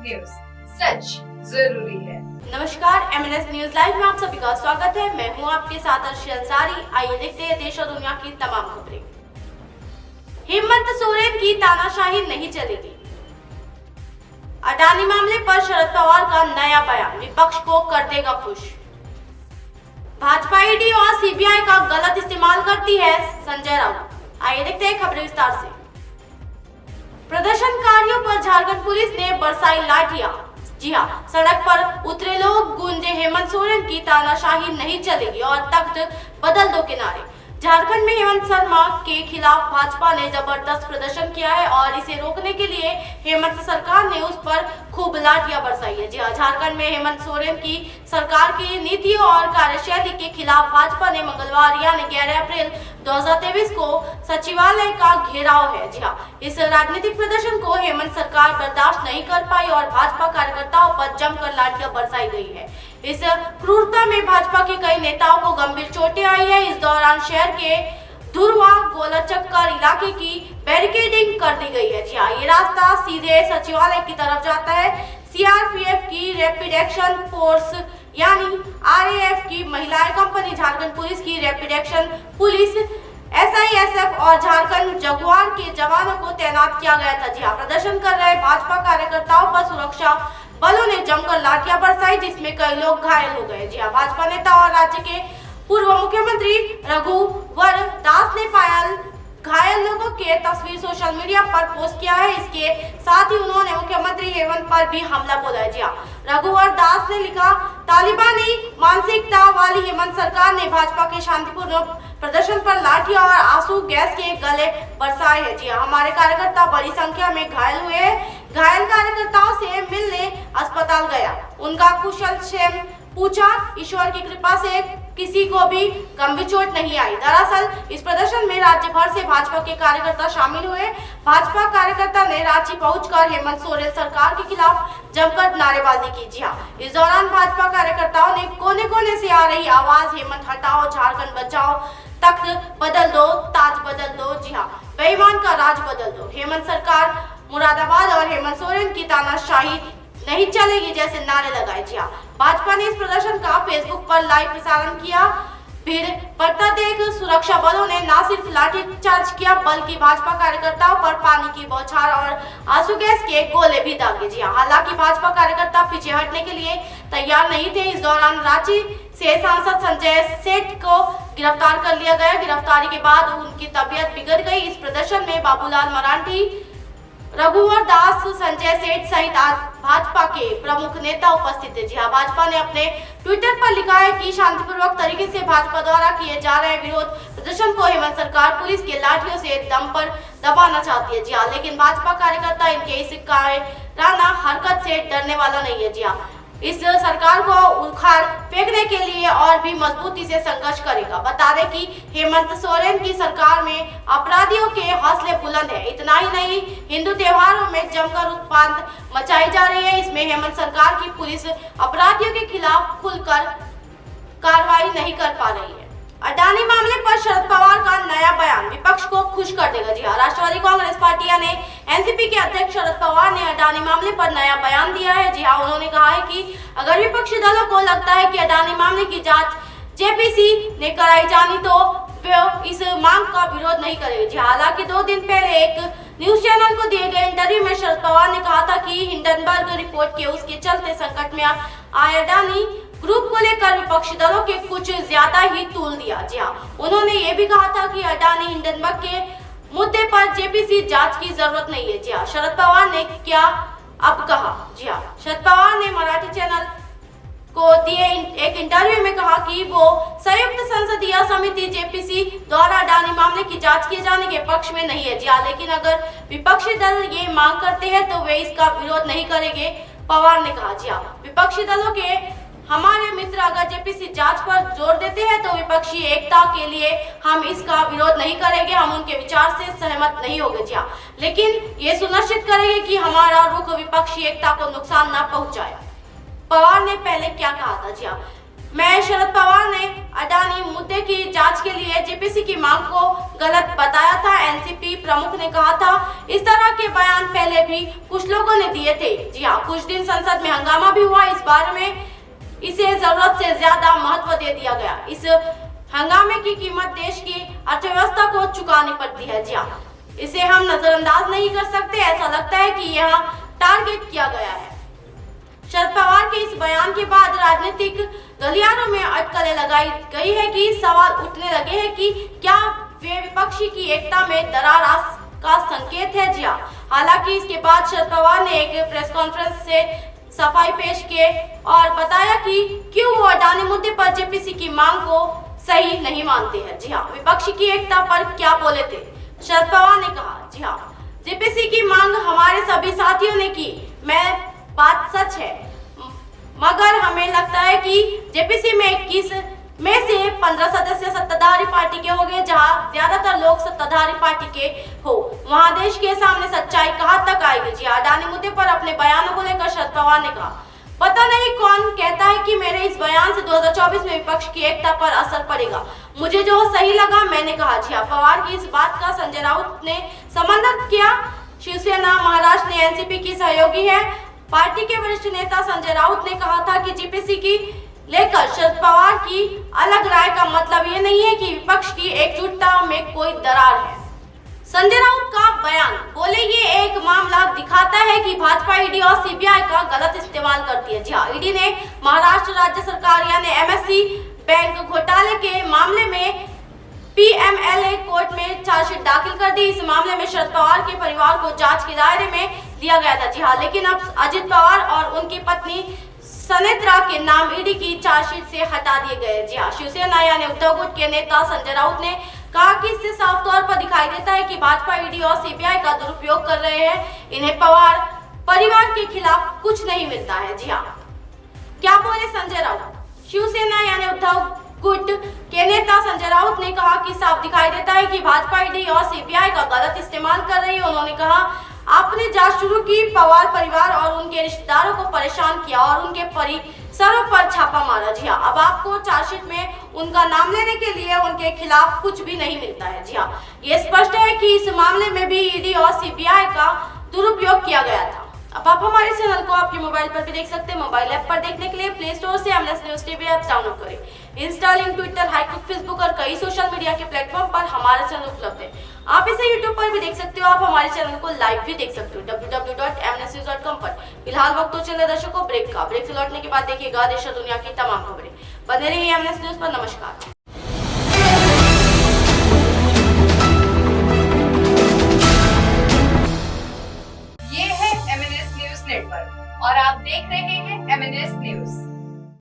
News, सच जरूरी है। नमस्कार, एमएनएस न्यूज लाइव में आप सभी का स्वागत है। मैं हूं आपके साथ अर्शी अंसारी। आइए देखते हैं देश और दुनिया की तमाम खबरें। हेमंत सोरेन की तानाशाही नहीं चलेगी। अडानी मामले पर शरद पवार का नया बयान विपक्ष को कर देगा खुश। भाजपा ईडी और सीबीआई का गलत इस्तेमाल करती है संजय राउत। आइए देखते हैं खबरें विस्तार से। प्रदर्शनकारियों पर झारखंड पुलिस ने बरसाई लाठियां। जी हां, सड़क पर उतरे लोग गूंजे हेमंत सोरेन की तानाशाही नहीं चलेगी और तख्त बदल दो के नारे। झारखंड में हेमंत शर्मा के खिलाफ भाजपा ने जबरदस्त प्रदर्शन किया है और इसे रोकने के लिए हेमंत सरकार ने उस पर खूब लाठियां बरसाई है। जी हां, झारखंड में हेमंत सोरेन की सरकार की नीतियों और कार्यशैली के खिलाफ भाजपा ने मंगलवार यानी 11 अप्रैल 2023 को सचिवालय का घेराव है। जी हां, इस राजनीतिक प्रदर्शन को हेमंत सरकार बर्दाश्त नहीं कर पाई और भाजपा कार्यकर्ताओं पर जमकर लाठियां बरसाई गई है। इस क्रूरता में भाजपा के कई नेताओं को गंभीर चोटें आई है। इस दौरान शहर के धुरवा गोलाचक्कर इलाके की बैरिकेडिंग कर दी गई है। जी हाँ, ये रास्ता सीधे सचिवालय की तरफ जाता है। सीआरपीएफ की रैपिड एक्शन फोर्स यानी आरएएफ की महिलाएं कंपनी, झारखंड पुलिस की रैपिड एक्शन पुलिस, एसआईएसएफ और झारखंड जगुआर के जवानों को तैनात किया गया था। जी हाँ, प्रदर्शन कर रहे भाजपा कार्यकर्ताओं पर सुरक्षा बलों ने जमकर लाठियां बरसाई, जिसमें कई लोग घायल हो गए। जी हाँ, भाजपा नेता और राज्य के पूर्व मुख्यमंत्री रघुवर दास ने घायल लोगों के तस्वीर सोशल मीडिया पर पोस्ट किया है। इसके साथ ही उन्होंने मुख्यमंत्री हेमंत पर भी हमला बोला है। जी हाँ, रघुवर दास ने लिखा, तालिबानी मानसिकता वाली हेमंत सरकार ने भाजपा के शांतिपूर्ण प्रदर्शन पर लाठियां और आंसू गैस के गले बरसाए हैं। जी हाँ, हमारे कार्यकर्ता बड़ी संख्या में घायल हुए हैं। घायल कार्यकर्ताओं से मिलने अस्पताल गया, उनका कुशल क्षेम पूछा। ईश्वर की कृपा से किसी को भी गंभीर चोट नहीं आई। दरअसल इस प्रदर्शन में राज्य भर से भाजपा के कार्यकर्ता शामिल हुए। भाजपा कार्यकर्ता ने रांची पहुंचकर हेमंत सोरेन सरकार के खिलाफ जमकर नारेबाजी की। जी हाँ, इस दौरान भाजपा कार्यकर्ताओं ने कोने कोने से आ रही आवाज हेमंत हटाओ, झारखंड बचाओ, तख्त बदल दो, ताज बदल दो, जी हाँ, बेईमान का राज बदल दो, हेमंत सरकार मुरादाबाद और हेमंत सोरेन की तानाशाही नहीं चलेगी जैसे नारे लगाए। जी हाँ, भाजपा ने इस प्रदर्शन का फेसबुक पर लाइव प्रसारण किया। भीड़ बढ़ता देख सुरक्षा बलों ने न सिर्फ लाठीचार्ज किया बल्कि भाजपा कार्यकर्ताओं पर पानी की बौछार और आंसू गैस के गोले भी दागे। जी हाँ, हालांकि भाजपा कार्यकर्ता पीछे हटने के लिए तैयार नहीं थे। इस दौरान रांची से सांसद संजय सेठ को गिरफ्तार कर लिया गया। गिरफ्तारी के बाद उनकी तबीयत बिगड़ गई। इस प्रदर्शन में बाबूलाल मरांडी, रघुवर दास, संजय सेठ सहित भाजपा के प्रमुख नेता उपस्थित थे। जी हाँ, भाजपा ने अपने ट्विटर पर लिखा है कि शांतिपूर्वक तरीके से भाजपा द्वारा किए जा रहे विरोध प्रदर्शन को हेमंत सरकार पुलिस के लाठियों से दम पर दबाना चाहती है। जी हाँ, लेकिन भाजपा कार्यकर्ता इनके इस कायराना हरकत से डरने वाला नहीं है। जी हाँ, इस सरकार को उखाड़ फेंकने के लिए और भी मजबूती से संघर्ष करेगा। बता दें कि हेमंत सोरेन की सरकार में अपराधियों के हौसले बुलंद है। इतना ही नहीं, हिंदू त्योहारों में जमकर उत्पात मचाई जा रही है। इसमें हेमंत सरकार की पुलिस अपराधियों के खिलाफ खुलकर कार्रवाई नहीं कर पा रही है। अडानी मामले पर शरद पवार का नया बयान विपक्ष को खुश कर देगा। जी हाँ, राष्ट्रवादी कांग्रेस पार्टी यानी एनसीपी के अध्यक्ष शरद पवार ने अडानी मामले पर नया बयान दिया है। जी हाँ, उन्होंने कहा है कि अगर विपक्षी दलों को लगता है कि अडानी मामले की जांच जेपीसी ने कराई जानी तो वे इस मांग का विरोध नहीं करेंगे। जी हालांकि 2 दिन पहले एक न्यूज चैनल को दिए गए इंटरव्यू में शरद पवार ने कहा था कि हिंडनबर्ग रिपोर्ट के उसके चलते संकट में आए अडानी ग्रुप को लेकर विपक्षी दलों के कुछ ज्यादा ही तूल दिया। जी हाँ, उन्होंने ये भी कहा था कि अडानी हिंडनबर्ग के मुद्दे पर जेपीसी जांच की जरूरत नहीं है। जी हाँ, शरद पवार ने क्या अब कहा। जी हाँ, शरद पवार ने मराठी चैनल को दिए एक इंटरव्यू में कहा कि वो संयुक्त संसदीय समिति जेपीसी द्वारा अडानी मामले की जांच किए जाने के पक्ष में नहीं है। जी हाँ, लेकिन अगर विपक्षी दल ये मांग करते हैं तो वे इसका विरोध नहीं करेंगे, पवार ने कहा। जी हाँ, विपक्षी दलों के हमारे मित्र अगर जेपीसी जांच पर जोर देते हैं तो विपक्षी एकता के लिए हम इसका विरोध नहीं करेंगे, हम उनके विचार से सहमत नहीं होंगे। जी हाँ, लेकिन ये सुनिश्चित करेंगे कि हमारा रुख विपक्षी एकता को नुकसान न पहुंचाए। पवार ने पहले क्या कहा था। जी हाँ, मैं शरद पवार ने अडानी मुद्दे की जांच के लिए जेपीसी जेपीसी की मांग को गलत बताया था। एनसीपी प्रमुख ने कहा था इस तरह के बयान पहले भी कुछ लोगों ने दिए थे। जी हाँ, कुछ दिन संसद में हंगामा भी हुआ। इस बारे में इसे जरूरत से ज्यादा महत्व दे दिया गया। इस हंगामे की कीमत देश की अर्थव्यवस्था को चुकानी पड़ती है। जी हाँ, इसे हम नजरअंदाज नहीं कर सकते। ऐसा लगता है कि यह टारगेट किया गया है। शरद पवार के इस बयान के बाद राजनीतिक गलियारों में अटकलें लगाई गई है कि सवाल उठने लगे हैं कि क्या वे विपक्षी की एकता में दरार का संकेत है। जी हाँ, हालांकि इसके बाद शरद पवार ने एक प्रेस कॉन्फ्रेंस से सफाई पेश किए और बताया कि क्यों वो अडानी मुद्दे पर जेपीसी की मांग को सही नहीं मानते हैं। जी हाँ, विपक्षी की एकता पर क्या बोले थे शरद पवार ने कहा, जी हाँ, जेपीसी की मांग हमारे सभी साथियों ने की। मैं बात सच है, मगर हमें लगता है कि जेपीसी में 21 में से 15 सदस्य सत्ताधारी पार्टी के हो गए। जहां ज्यादातर लोग सत्ताधारी पार्टी के हो, वहां देश के सामने सच्चाई कहां तक आएगी। जी, अडानी मुद्दे पर अपने बयानों को लेकर शरद पवार ने कहा, पता नहीं कौन कहता है कि मेरे इस बयान से 2024 में विपक्ष की एकता पर असर पड़ेगा। मुझे जो सही लगा मैंने कहा। जी, पवार की इस बात का संजय राउत ने समर्थन किया। शिवसेना महाराष्ट्र ने एनसीपी की सहयोगी है। पार्टी के वरिष्ठ नेता संजय राउत ने कहा था कि जेपीसी की लेकर शरद पवार की अलग राय का मतलब ये नहीं है कि विपक्ष की एकजुटता में कोई दरार है। संजय राउत का बयान, बोले ये एक मामला दिखाता है कि भाजपा ईडी और सीबीआई का गलत इस्तेमाल करती है। जी हाँ, ईडी ने महाराष्ट्र राज्य सरकार यानी एमएससी बैंक घोटाले के मामले में पीएमएलए कोर्ट में चार्जशीट दाखिल कर दी। इस मामले में शरद पवार के परिवार को जांच के दायरे में दिया गया था। जी हाँ, लेकिन अब अजित पवार और उनकी पत्नी सनेत्रा के नाम ईडी की चार्जशीट से हटा दिए गए। जी हाँ, शिवसेना यानी उद्धव गुट के नेता संजय राउत ने कहा कि इससे साफ तौर पर दिखाई देता है कि भाजपा ईडी और सीबीआई का दुरुपयोग कर रहे हैं। इन्हें पवार परिवार के खिलाफ कुछ नहीं मिलता है। जी हाँ, क्या बोले संजय राउत? शिवसेना यानी उद्धव गुट के नेता संजय राउत ने कहा कि साफ दिखाई देता है कि भाजपा ईडी और सीबीआई का गलत इस्तेमाल कर रही है। उन्होंने कहा, आपने जांच शुरू की, पवार परिवार और उनके रिश्तेदारों को परेशान किया और उनके परिसरों पर छापा मारा। जी हाँ, अब आपको चार्जशीट में उनका नाम लेने के लिए उनके खिलाफ कुछ भी नहीं मिलता है। जी हाँ, ये स्पष्ट है कि इस मामले में भी ईडी और सीबीआई का दुरुपयोग किया गया था। अब आप हमारे चैनल को आपके मोबाइल पर भी देख सकते हैं। मोबाइल ऐप पर देखने के लिए प्ले स्टोर से MNS news TV app download करें। इंस्टा, लिंक, ट्विटर, हाइकुक, फेसबुक और कई सोशल मीडिया के प्लेटफॉर्म पर हमारा चैनल उपलब्ध है। आप इसे यूट्यूब पर भी देख सकते हो। आप हमारे चैनल को लाइव भी देख सकते हो www.mnsnews.com पर। फिलहाल वक्त तो चले दर्शकों ब्रेक का। ब्रेक से लौटने के बाद देखिएगा देश और दुनिया की तमाम खबरें। बने रहिए एमएनएस न्यूज पर। नमस्कार। ये है एमएनएस न्यूज नेटवर्क और आप देख रहे हैं एमएनएस न्यूज।